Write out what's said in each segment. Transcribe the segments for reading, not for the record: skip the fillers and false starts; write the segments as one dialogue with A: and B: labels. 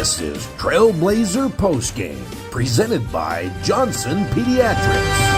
A: This is Trailblazer Postgame, presented by Johnson Pediatrics.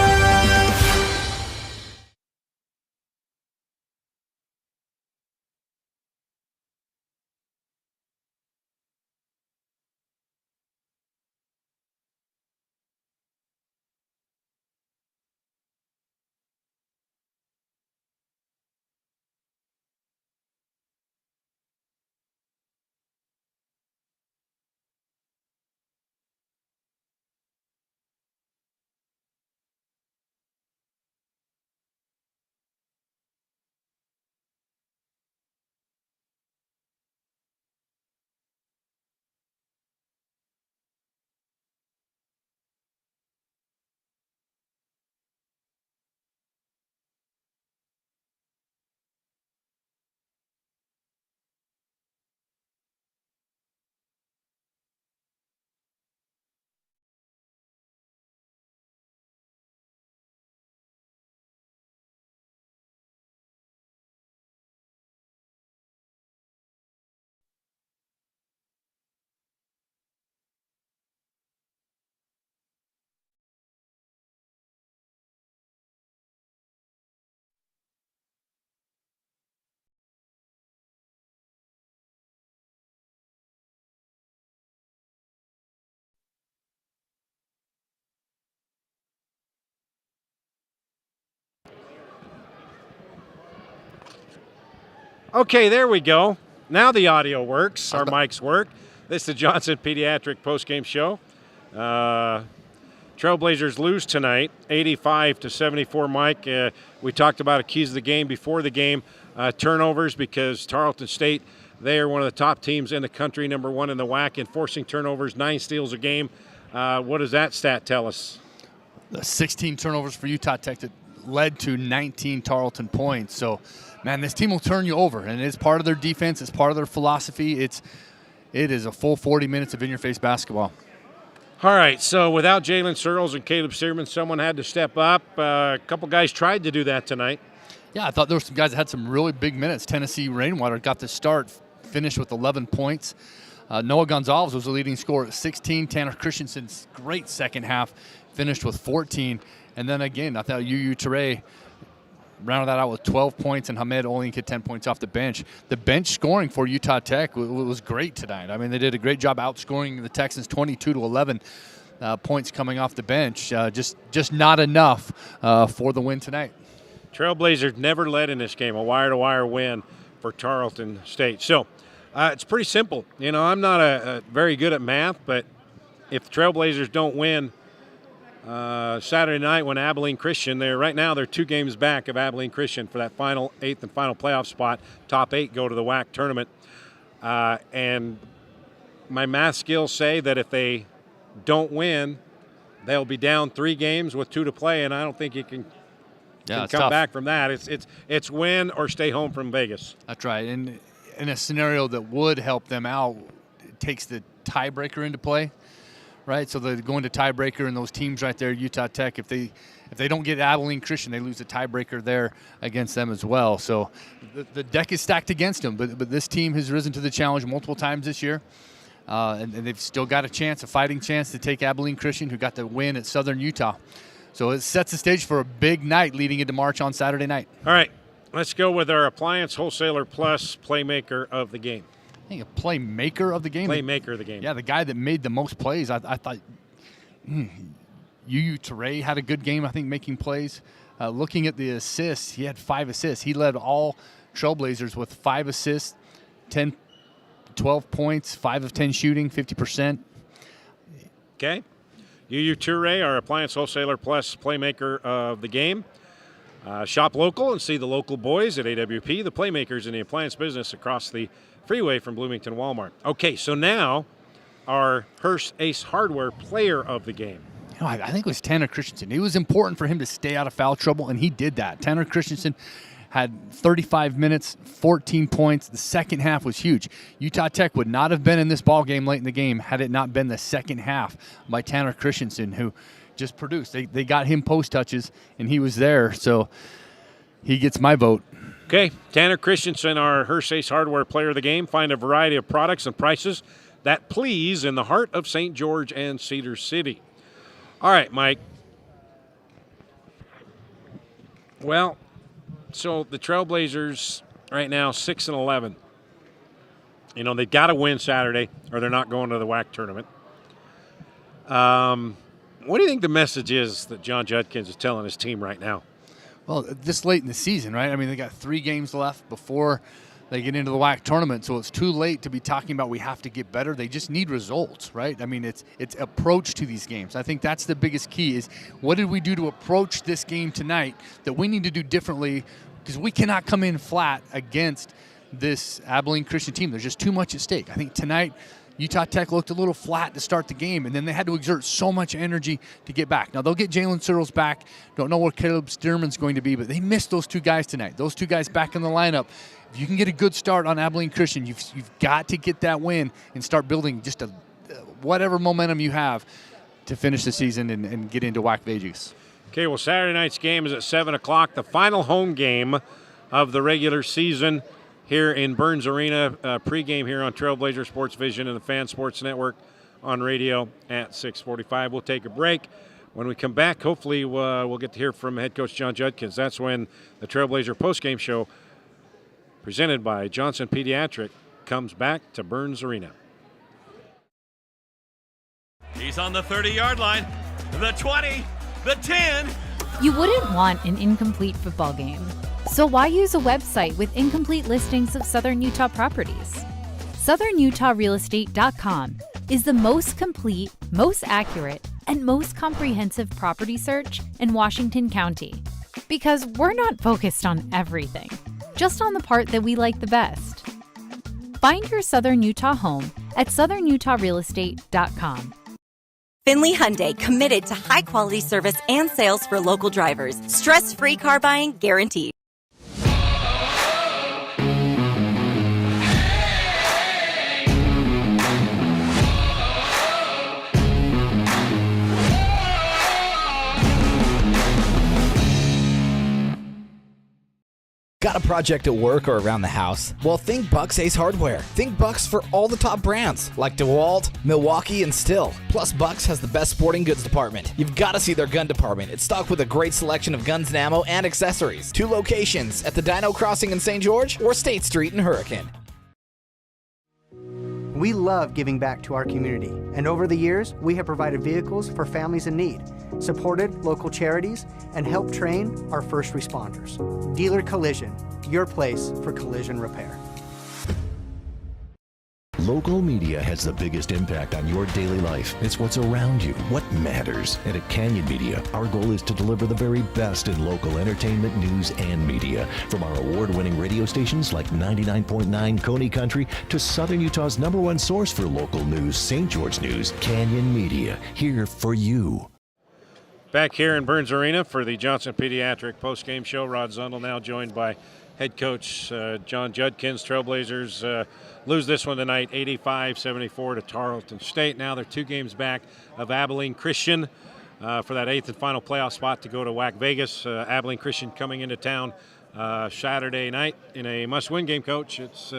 B: Okay, there we go. Now the audio works. Our mics work. This is the Johnson Pediatric postgame show. Trailblazers lose tonight, 85-74. Mike, we talked about the keys of the game before the game. Turnovers, because Tarleton State, they are one of the top teams in the country, number one in the WAC in forcing turnovers, 9 steals a game. What does that stat tell us?
C: The 16 turnovers for Utah Tech that led to 19 Tarleton points. So, man, this team will turn you over, and it's part of their defense. It's part of their philosophy. It is a full 40 minutes of in-your-face basketball.
B: All right, so without Jalen Searles and Caleb Searman, someone had to step up. A couple guys tried to do that tonight.
C: Yeah, I thought there were some guys that had some really big minutes. Tennessee Rainwater got the start, finished with 11 points. Noah Gonzalez was the leading scorer at 16. Tanner Christensen's great second half, finished with 14. And then again, I thought UU Ture rounded that out with 12 points, and Hamed only get 10 points off the bench. The bench scoring for Utah Tech was great tonight. I mean, they did a great job outscoring the Texans 22-11 points coming off the bench. Just not enough for the win tonight.
B: Trailblazers never led in this game, a wire-to-wire win for Tarleton State. So it's pretty simple. You know, I'm not a very good at math, but if the Trailblazers don't win Saturday night when Abilene Christian, they're 2 games back of Abilene Christian for that final 8th and final playoff spot. Top 8 go to the WAC tournament. And my math skills say that if they don't win, they'll be down 3 games with 2 to play, and I don't think you can come
C: tough.
B: back from that. It's win or stay home from Vegas.
C: That's right. And in a scenario that would help them out, it takes the tiebreaker into play. Right, so they're going to tiebreaker, and those teams right there, Utah Tech, if they don't get Abilene Christian, they lose the tiebreaker there against them as well. So the deck is stacked against them, but this team has risen to the challenge multiple times this year, and they've still got a fighting chance to take Abilene Christian, who got the win at Southern Utah. So it sets the stage for a big night leading into March on Saturday night.
B: All right, let's go with our Appliance Wholesaler Plus Playmaker of the game.
C: I think a playmaker of the game.
B: Playmaker of the game.
C: Yeah, the guy that made the most plays. I thought UU Ture had a good game, I think, making plays. Looking at the assists, he had 5 assists. He led all Trailblazers with 5 assists, 12 points, 5 of 10 shooting, 50%.
B: Okay. UU Ture, our Appliance Wholesaler Plus Playmaker of the game. Shop local and see the local boys at AWP, the playmakers in the appliance business across the freeway from Bloomington Walmart. Okay, so now our Hearst Ace Hardware player of the game.
C: You know, I think it was Tanner Christensen. It was important for him to stay out of foul trouble, and he did that. Tanner Christensen had 35 minutes, 14 points. The second half was huge. Utah Tech would not have been in this ball game late in the game had it not been the second half by Tanner Christensen, who just produced. They got him post touches, and he was there, so he gets my vote.
B: Okay, Tanner Christensen, our Hearst Ace Hardware player of the game. Find a variety of products and prices that Please in the heart of St. George and Cedar City. All right, Mike. Well, so the Trailblazers right now 6-11. You know, they've got to win Saturday or they're not going to the WAC tournament. What do you think the message is that John Judkins is telling his team right now?
C: Well, this late in the season, right? I mean, they got 3 games left before they get into the WAC tournament, so it's too late to be talking about we have to get better. They just need results, right? I mean, it's approach to these games. I think that's the biggest key is what did we do to approach this game tonight that we need to do differently, because we cannot come in flat against this Abilene Christian team. There's just too much at stake. I think tonight Utah Tech looked a little flat to start the game, and then they had to exert so much energy to get back. Now, they'll get Jalen Searles back. Don't know where Caleb Stearman's going to be, but they missed those 2 guys tonight. Those 2 guys back in the lineup. If you can get a good start on Abilene Christian, you've got to get that win and start building just whatever momentum you have to finish the season and get into WAC Vegas.
B: Okay, well, Saturday night's game is at 7 o'clock, the final home game of the regular season here in Burns Arena. Pregame here on Trailblazer Sports Vision and the Fan Sports Network on radio at 6:45. We'll take a break. When we come back, hopefully we'll get to hear from head coach John Judkins. That's when the Trailblazer postgame show presented by Johnson Pediatric comes back to Burns Arena.
D: He's on the 30-yard line, the 20, the 10.
E: You wouldn't want an incomplete football game. So why use a website with incomplete listings of Southern Utah properties? SouthernUtahRealestate.com is the most complete, most accurate, and most comprehensive property search in Washington County. Because we're not focused on everything, just on the part that we like the best. Find your Southern Utah home at SouthernUtahRealestate.com.
F: Finley Hyundai, committed to high-quality service and sales for local drivers. Stress-free car buying guaranteed.
G: Got a project at work or around the house? Well, think Bucks Ace Hardware. Think Bucks for all the top brands like DeWalt, Milwaukee, and Stihl. Plus, Bucks has the best sporting goods department. You've got to see their gun department. It's stocked with a great selection of guns and ammo and accessories. 2 locations at the Dino Crossing in St. George or State Street in Hurricane.
H: We love giving back to our community, and over the years, we have provided vehicles for families in need, supported local charities, and helped train our first responders. Dealer Collision, your place for collision repair.
A: Local media has the biggest impact on your daily life. It's what's around you, what matters. And at Canyon Media, our goal is to deliver the very best in local entertainment, news, and media. From our award-winning radio stations like 99.9 Coney Country to Southern Utah's #1 source for local news, St. George News, Canyon Media, here for you.
B: Back here in Burns Arena for the Johnson Pediatric postgame show. Rod Zundel now joined by head coach John Judkins. Trailblazers lose this one tonight, 85-74 to Tarleton State. Now they're 2 games back of Abilene Christian for that 8th and final playoff spot to go to WAC Vegas. Abilene Christian coming into town Saturday night in a must-win game, Coach. It's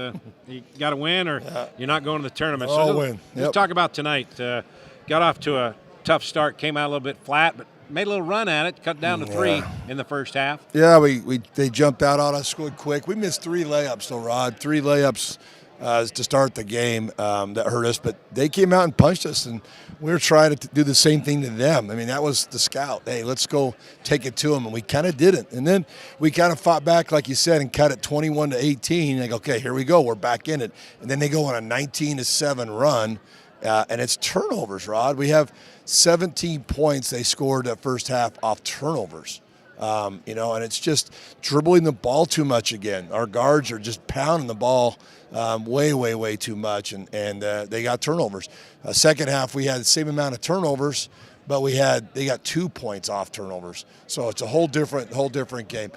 B: you got to win or you're not going to the tournament.
I: So win.
B: Let's talk about tonight. Got off to a tough start, came out a little bit flat, but made a little run at it, cut down to 3 in the first half.
I: Yeah, they jumped out on us, scored quick. We missed 3 layups, though, Rod. 3 layups to start the game that hurt us, but they came out and punched us, and we were trying to do the same thing to them. I mean, that was the scout. Hey, let's go take it to them, and we kind of didn't. And then we kind of fought back, like you said, and cut it 21-18. Like, okay, here we go. We're back in it. And then they go on a 19-7 run, and it's turnovers, Rod. We have 17 points they scored that first half off turnovers. And it's just dribbling the ball too much again. Our guards are just pounding the ball way too much, and they got turnovers. Second half, we had the same amount of turnovers, but they got 2 points off turnovers. So it's a whole different game.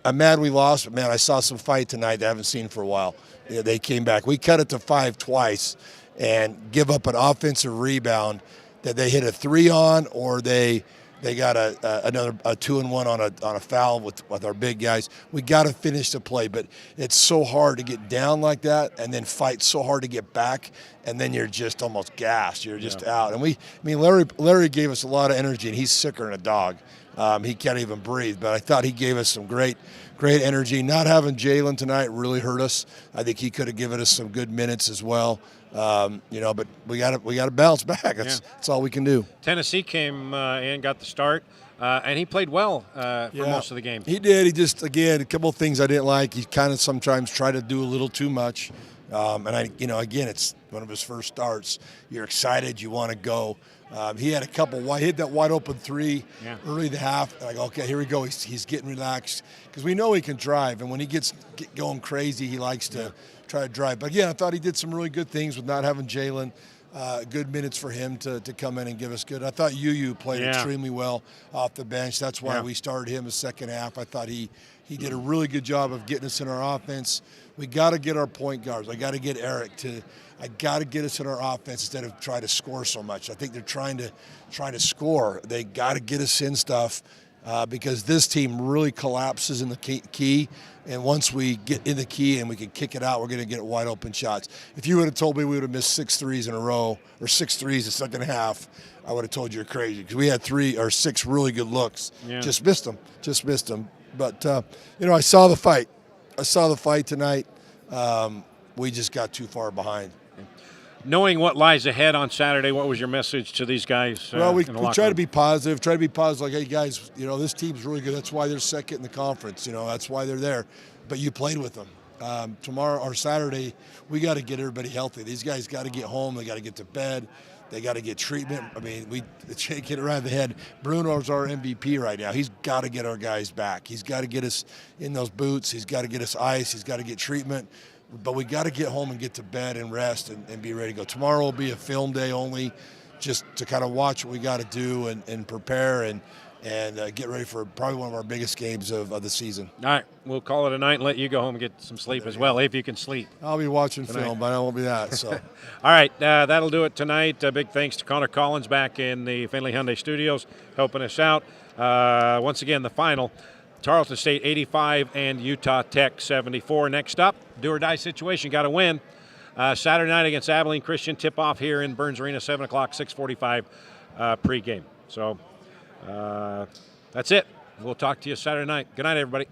I: I'm mad we lost, but man, I saw some fight tonight that I haven't seen for a while. Yeah, they came back. We cut it to 5 twice and give up an offensive rebound that they hit a 3 on, or they They got another 2-1 on a foul with our big guys. We got to finish the play, but it's so hard to get down like that and then fight so hard to get back, and then you're just almost gassed. You're just out. And Larry gave us a lot of energy, and he's sicker than a dog. He can't even breathe, but I thought he gave us some great energy. Not having Jalen tonight really hurt us. I think he could have given us some good minutes as well. But we got to bounce back. That's all we can do.
B: Tennessee came in, got the start, and he played well for most of the game.
I: He did. He just, again, a couple of things I didn't like. He kind of sometimes tried to do a little too much. Again, it's one of his first starts. You're excited. You want to go. He had a couple. Hit that wide open three early in the half. Like, okay, here we go. He's getting relaxed because we know he can drive, and when he gets going crazy, he likes to try to drive. But again, I thought he did some really good things with not having Jalen. Good minutes for him to come in and give us good. I thought Yu played extremely well off the bench. That's why we started him the second half. I thought he did a really good job of getting us in our offense. We got to get our point guards. I got to get Eric I got to get us in our offense instead of try to score so much. I think they're trying to score. They got to get us in stuff because this team really collapses in the key. And once we get in the key and we can kick it out, we're going to get wide open shots. If you would have told me we would have missed 6 threes in a row or 6 threes the second half, I would have told you you're crazy because we had 3 or 6 really good looks. Yeah. Just missed them. But, I saw the fight. Tonight. We just got too far behind.
B: Knowing what lies ahead on Saturday, what was your message to these guys?
I: Well, we try to be positive. Try to be positive. Like, hey, guys, this team's really good. That's why they're second in the conference. That's why they're there. But you played with them. Tomorrow or Saturday, we got to get everybody healthy. These guys got to get home. They got to get to bed. They got to get treatment. I mean, we get it around the head. Bruno's our MVP right now. He's got to get our guys back. He's got to get us in those boots. He's got to get us ice. He's got to get treatment. But we got to get home and get to bed and rest and be ready to go. Tomorrow will be a film day only, just to kind of watch what we got to do and prepare and get ready for probably one of our biggest games of the season.
B: All right, we'll call it a night and let you go home and get some sleep as well, if you can sleep.
I: I'll be watching film, but I won't be that. So,
B: all right, that'll do it tonight. Big thanks to Connor Collins back in the Findlay Hyundai Studios helping us out. Once again, the final. Tarleton State 85 and Utah Tech 74. Next up, do or die situation, got to win. Saturday night against Abilene Christian, tip-off here in Burns Arena, 7 o'clock, 6:45 pregame. So that's it. We'll talk to you Saturday night. Good night, everybody.